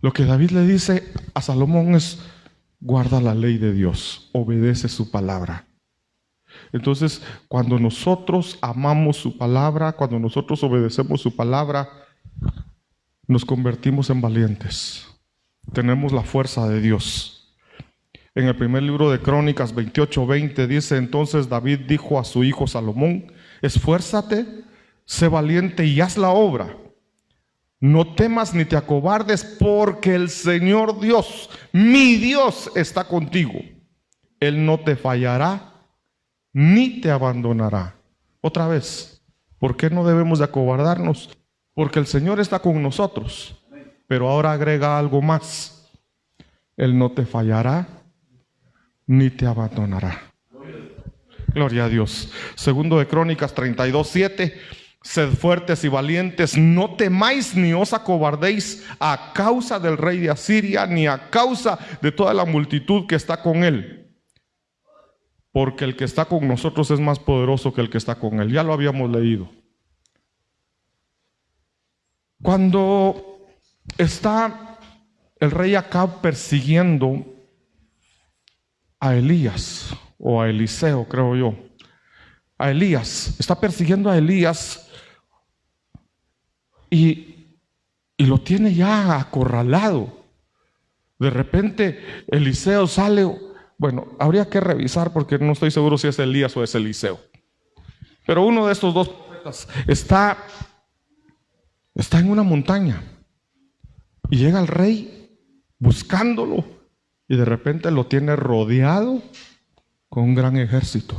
Lo que David le dice a Salomón es: guarda la ley de Dios, obedece su palabra. Entonces, cuando nosotros amamos su palabra, cuando nosotros obedecemos su palabra, nos convertimos en valientes. Tenemos la fuerza de Dios. En el primer libro de Crónicas 28:20 dice: entonces David dijo a su hijo Salomón: esfuérzate, sé valiente y haz la obra. No temas ni te acobardes, porque el Señor Dios, mi Dios, está contigo. Él no te fallará ni te abandonará. Otra vez, ¿por qué no debemos de acobardarnos? Porque el Señor está con nosotros. Pero ahora agrega algo más: Él no te fallará ni te abandonará. Gloria a Dios. Segundo de Crónicas 32:7, sed fuertes y valientes, no temáis ni os acobardéis a causa del rey de Asiria, ni a causa de toda la multitud que está con él. Porque el que está con nosotros es más poderoso que el que está con él. Ya lo habíamos leído. Cuando está el rey Acab persiguiendo a Elías, o a Eliseo, creo yo, a Elías, está persiguiendo a Elías y lo tiene ya acorralado. De repente Eliseo sale. Bueno, habría que revisar porque no estoy seguro si es Elías o es Eliseo. Pero uno de estos dos profetas está en una montaña y llega el rey buscándolo y de repente lo tiene rodeado con un gran ejército.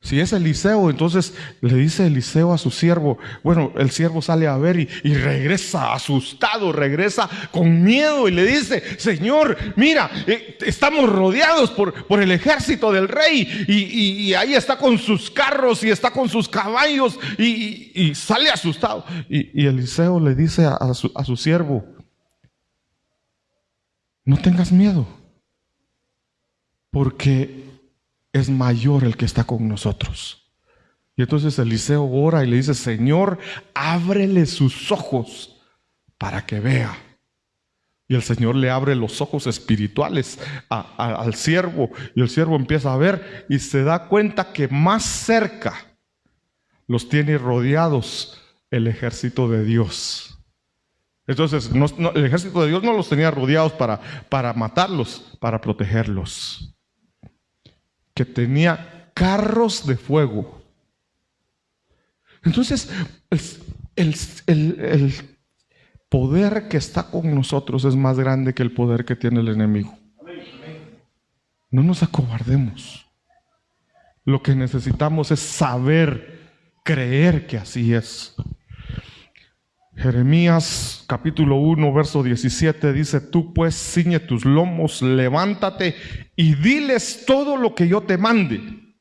Si es Eliseo, entonces le dice Eliseo a su siervo. Bueno, el siervo sale a ver y regresa asustado, regresa con miedo y le dice: Señor, mira, estamos rodeados por el ejército del rey y ahí está con sus carros y está con sus caballos y sale asustado. Y Eliseo le dice a su siervo: no tengas miedo, porque es mayor el que está con nosotros. Y entonces Eliseo ora y le dice: Señor, ábrele sus ojos para que vea. Y el Señor le abre los ojos espirituales al siervo, y el siervo empieza a ver y se da cuenta que más cerca los tiene rodeados el ejército de Dios. Entonces el ejército de Dios no los tenía rodeados para matarlos, para protegerlos. Que tenía carros de fuego. Entonces, el poder que está con nosotros es más grande que el poder que tiene el enemigo. No nos acobardemos. Lo que necesitamos es saber, creer que así es. Jeremías capítulo 1 verso 17 dice: tú pues ciñe tus lomos, levántate y diles todo lo que yo te mande.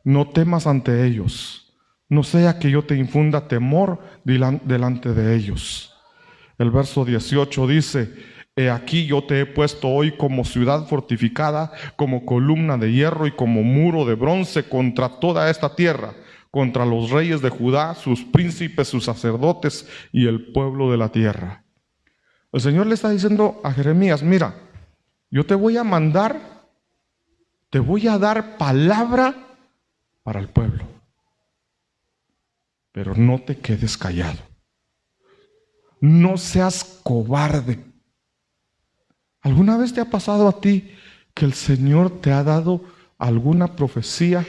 No temas ante ellos, no sea que yo te infunda temor delante de ellos. El verso 18 dice: he aquí yo te he puesto hoy como ciudad fortificada, como columna de hierro y como muro de bronce contra toda esta tierra. contra los reyes de Judá, sus príncipes, sus sacerdotes y el pueblo de la tierra. El Señor le está diciendo a Jeremías, mira, yo te voy a mandar, te voy a dar palabra para el pueblo, pero no te quedes callado. No seas cobarde. ¿Alguna vez te ha pasado a ti que el Señor te ha dado alguna profecía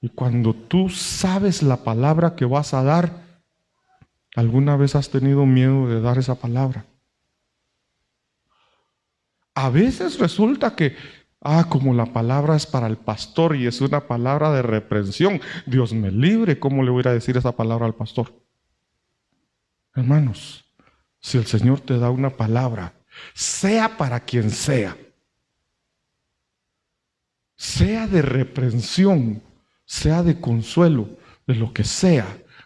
y cuando tú sabes la palabra que vas a dar, alguna vez has tenido miedo de dar esa palabra? A veces resulta que, como la palabra es para el pastor y es una palabra de reprensión, Dios me libre, ¿cómo le voy a decir esa palabra al pastor? Hermanos, si el Señor te da una palabra, sea para quien sea de reprensión, sea de consuelo, de lo que sea,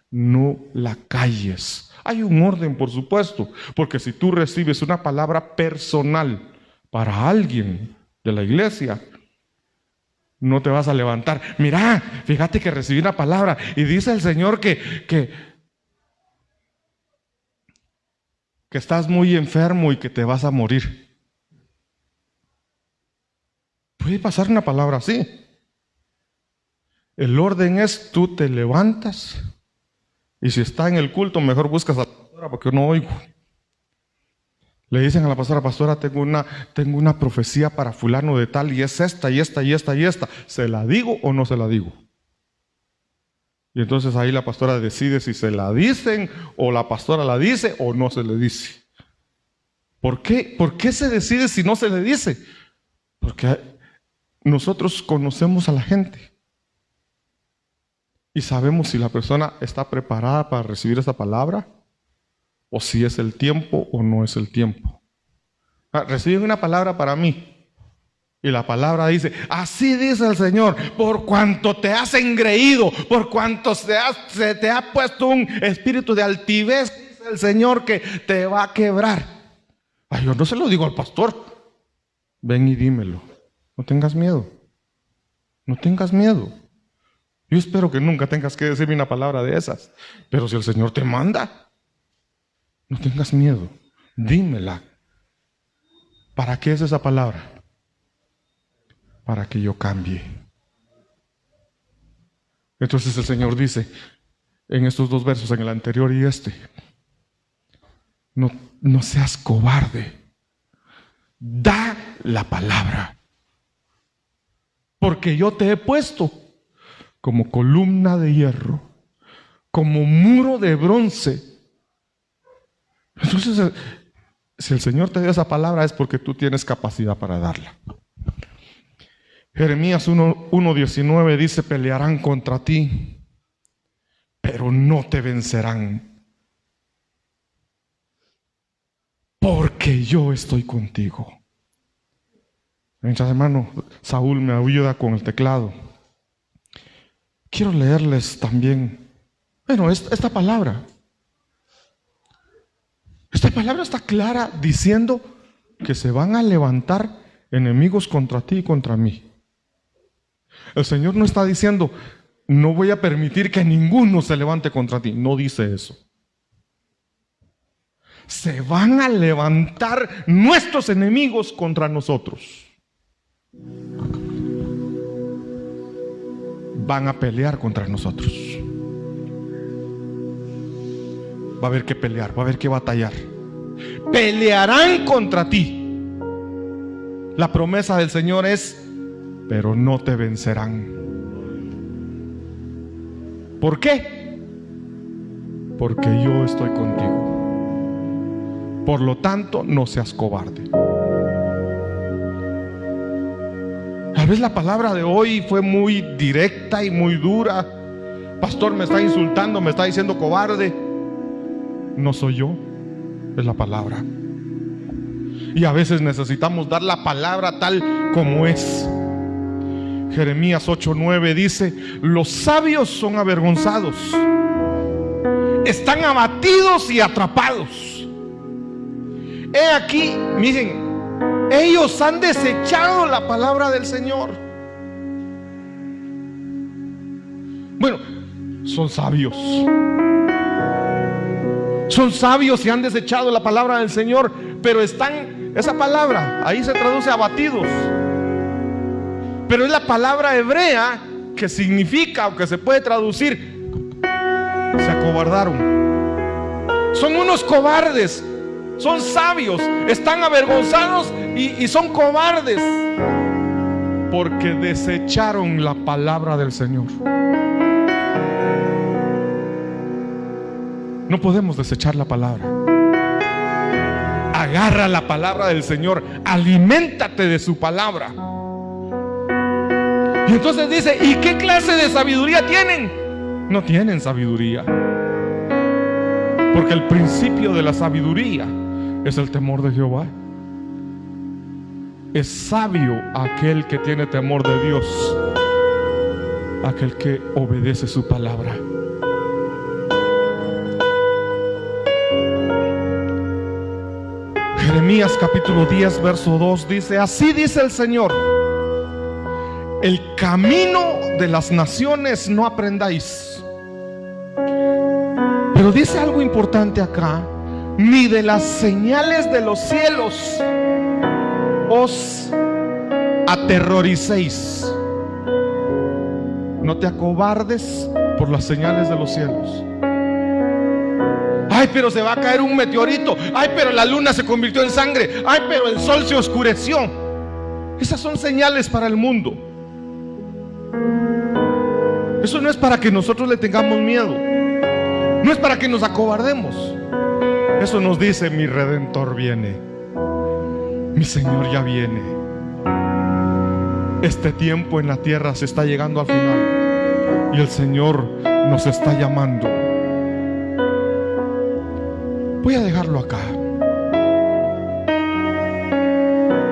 no la calles. Hay un orden, por supuesto, porque si tú recibes una palabra personal para alguien de la iglesia, no te vas a levantar. Mira, fíjate que recibí una palabra y dice el Señor que estás muy enfermo y que te vas a morir. Puede pasar una palabra así. El orden es, tú te levantas y si está en el culto, mejor buscas a la pastora porque yo no oigo. Le dicen a la pastora, pastora, tengo una profecía para fulano de tal y es esta y esta y esta y esta. ¿Se la digo o no se la digo? Y entonces ahí la pastora decide si se la dicen o la pastora la dice o no se le dice. ¿Por qué? ¿Por qué se decide si no se le dice? Porque nosotros conocemos a la gente y sabemos si la persona está preparada para recibir esa palabra o si es el tiempo o no es el tiempo. Reciben una palabra para mí y la palabra dice, así dice el Señor, por cuanto te has engreído, por cuanto se te ha puesto un espíritu de altivez, dice el Señor que te va a quebrar. Yo no se lo digo al pastor, ven y dímelo, no tengas miedo, no tengas miedo. Yo espero que nunca tengas que decirme una palabra de esas, pero si el Señor te manda, no tengas miedo, dímela. ¿Para qué es esa palabra? Para que yo cambie. Entonces el Señor dice en estos dos versos, en el anterior y este, no seas cobarde, da la palabra, porque yo te he puesto como columna de hierro, como muro de bronce. Entonces, si el Señor te dio esa palabra es porque tú tienes capacidad para darla. Jeremías 1:19 dice, pelearán contra ti, pero no te vencerán, porque yo estoy contigo. Mientras, hermano Saúl me ayuda con el teclado, quiero leerles también, esta palabra. Esta palabra está clara diciendo que se van a levantar enemigos contra ti y contra mí. El Señor no está diciendo, no voy a permitir que ninguno se levante contra ti. No dice eso. Se van a levantar nuestros enemigos contra nosotros. Van a pelear contra nosotros. Va a haber que pelear, va a haber que batallar. Pelearán contra ti. La promesa del Señor es, pero no te vencerán. ¿Por qué? Porque yo estoy contigo. Por lo tanto, no seas cobarde. Tal vez la palabra de hoy fue muy directa y muy dura. Pastor, me está insultando, me está diciendo cobarde. No soy yo, es la palabra. Y a veces necesitamos dar la palabra tal como es. Jeremías 8:9 dice, los sabios son avergonzados, están abatidos y atrapados. He aquí, miren, ellos han desechado la palabra del Señor. Bueno, son sabios. Son sabios y han desechado la palabra del Señor, pero esa palabra, ahí se traduce abatidos, pero es la palabra hebrea que significa, o que se puede traducir, se acobardaron. Son unos cobardes. Son sabios, están avergonzados y son cobardes porque desecharon la palabra del Señor. No podemos desechar la palabra. Agarra la palabra del Señor, aliméntate de su palabra. Y entonces dice, ¿y qué clase de sabiduría tienen? No tienen sabiduría, porque el principio de la sabiduría es el temor de Jehová. Es sabio aquel que tiene temor de Dios, aquel que obedece su palabra. Jeremías capítulo 10 verso 2 dice: así dice el Señor, el camino de las naciones no aprendáis. Pero dice algo importante acá: ni de las señales de los cielos os aterroricéis. No te acobardes por las señales de los cielos. Ay, pero se va a caer un meteorito. Ay, pero la luna se convirtió en sangre. Ay, pero el sol se oscureció. Esas son señales para el mundo. Eso no es para que nosotros le tengamos miedo. No es para que nos acobardemos. Eso nos dice: mi Redentor viene, mi Señor ya viene. Este tiempo en la tierra se está llegando al final y el Señor nos está llamando. Voy a dejarlo acá,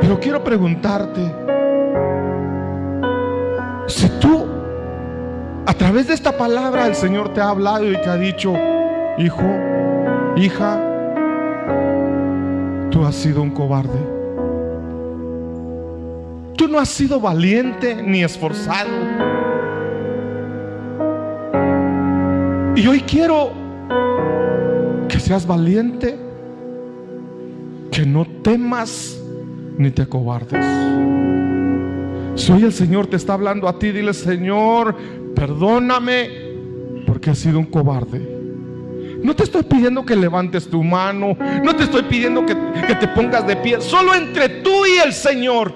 pero quiero preguntarte si tú, a través de esta palabra, el Señor te ha hablado y te ha dicho: hijo, hija, tú has sido un cobarde. Tú no has sido valiente ni esforzado. Y hoy quiero que seas valiente, que no temas ni te acobardes. Si hoy el Señor te está hablando a ti, dile: Señor, perdóname porque he sido un cobarde. No te estoy pidiendo que levantes tu mano, no te estoy pidiendo que te pongas de pie. Solo entre tú y el Señor,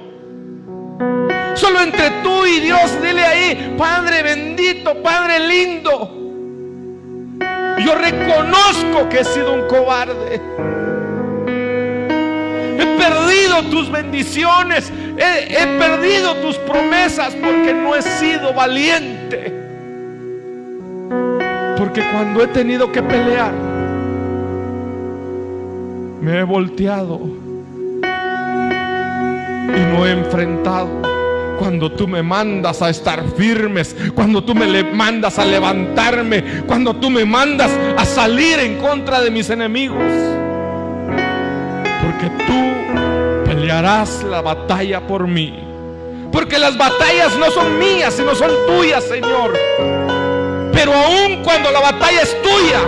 solo entre tú y Dios, dile ahí: Padre bendito, Padre lindo, yo reconozco que he sido un cobarde. He perdido tus bendiciones, he perdido tus promesas porque no he sido valiente. Porque cuando he tenido que pelear, me he volteado y no he enfrentado. Cuando tú me mandas a estar firmes, cuando tú me mandas a levantarme, cuando tú me mandas a salir en contra de mis enemigos. Porque tú pelearás la batalla por mí. Porque las batallas no son mías, sino son tuyas, Señor. Pero aun cuando la batalla es tuya,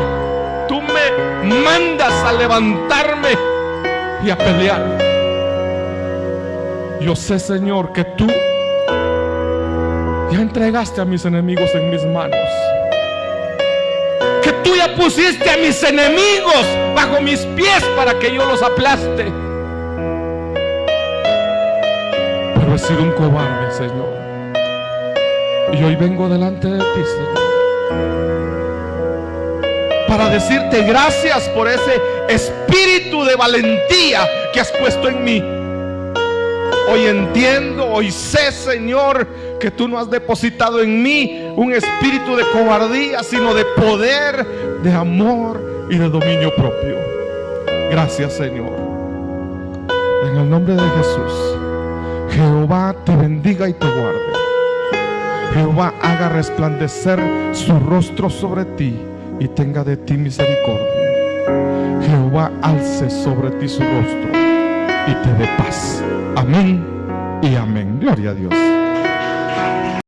tú me mandas a levantarme y a pelear. Yo sé, Señor, que tú ya entregaste a mis enemigos en mis manos, que tú ya pusiste a mis enemigos bajo mis pies para que yo los aplaste. Pero he sido un cobarde, Señor, y hoy vengo delante de ti, Señor, para decirte gracias por ese espíritu de valentía que has puesto en mí. Hoy entiendo, hoy sé, Señor, que tú no has depositado en mí un espíritu de cobardía, sino de poder, de amor y de dominio propio. Gracias, Señor. En el nombre de Jesús, Jehová te bendiga y te guarde. Jehová haga resplandecer su rostro sobre ti y tenga de ti misericordia. Jehová alce sobre ti su rostro y te dé paz. Amén y amén. Gloria a Dios.